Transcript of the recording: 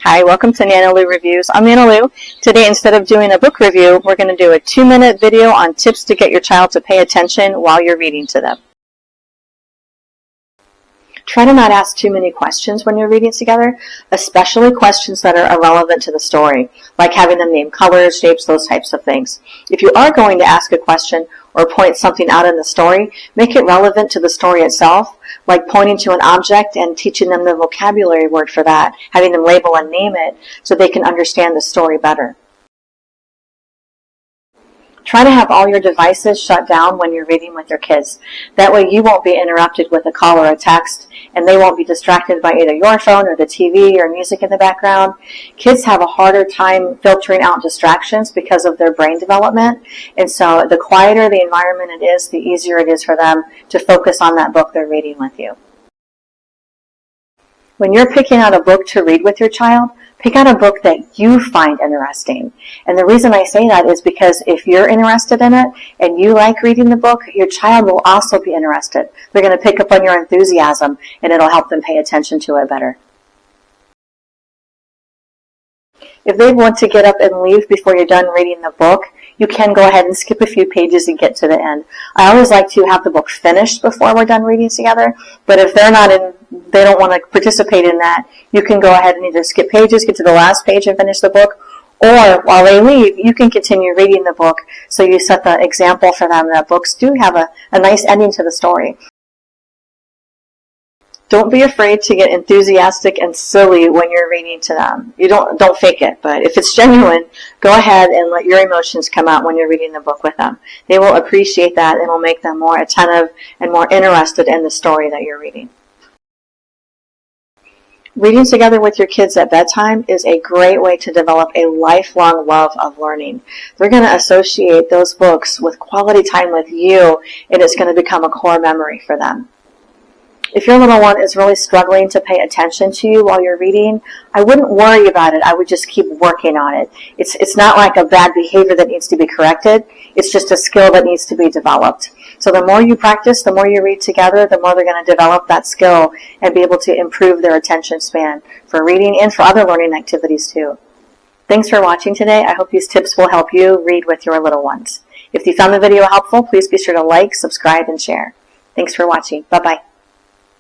Hi, welcome to Nana Lou Reviews. I'm Nana Lou. Today, instead of doing a book review, we're going to do a 2-minute video on tips to get your child to pay attention while you're reading to them. Try to not ask too many questions when you're reading together, especially questions that are irrelevant to the story, like having them name colors, shapes, those types of things. If you are going to ask a question or point something out in the story, make it relevant to the story itself, like pointing to an object and teaching them the vocabulary word for that, having them label and name it so they can understand the story better. Try to have all your devices shut down when you're reading with your kids. That way you won't be interrupted with a call or a text, and they won't be distracted by either your phone or the TV or music in the background. Kids have a harder time filtering out distractions because of their brain development, and so the quieter the environment it is, the easier it is for them to focus on that book they're reading with you. When you're picking out a book to read with your child, pick out a book that you find interesting. And the reason I say that is because if you're interested in it and you like reading the book, your child will also be interested. They're going to pick up on your enthusiasm and it'll help them pay attention to it better. If they want to get up and leave before you're done reading the book, you can go ahead and skip a few pages and get to the end. I always like to have the book finished before we're done reading together, but if they don't want to participate in that, you can go ahead and either skip pages, get to the last page and finish the book, or while they leave, you can continue reading the book so you set the example for them that books do have a nice ending to the story. Don't be afraid to get enthusiastic and silly when you're reading to them. You don't fake it, but if it's genuine, go ahead and let your emotions come out when you're reading the book with them. They will appreciate that and it will make them more attentive and more interested in the story that you're reading. Reading together with your kids at bedtime is a great way to develop a lifelong love of learning. They're going to associate those books with quality time with you, and it's going to become a core memory for them. If your little one is really struggling to pay attention to you while you're reading, I wouldn't worry about it. I would just keep working on it. It's not like a bad behavior that needs to be corrected. It's just a skill that needs to be developed. So the more you practice, the more you read together, the more they're going to develop that skill and be able to improve their attention span for reading and for other learning activities too. Thanks for watching today. I hope these tips will help you read with your little ones. If you found the video helpful, please be sure to like, subscribe, and share. Thanks for watching. Bye-bye.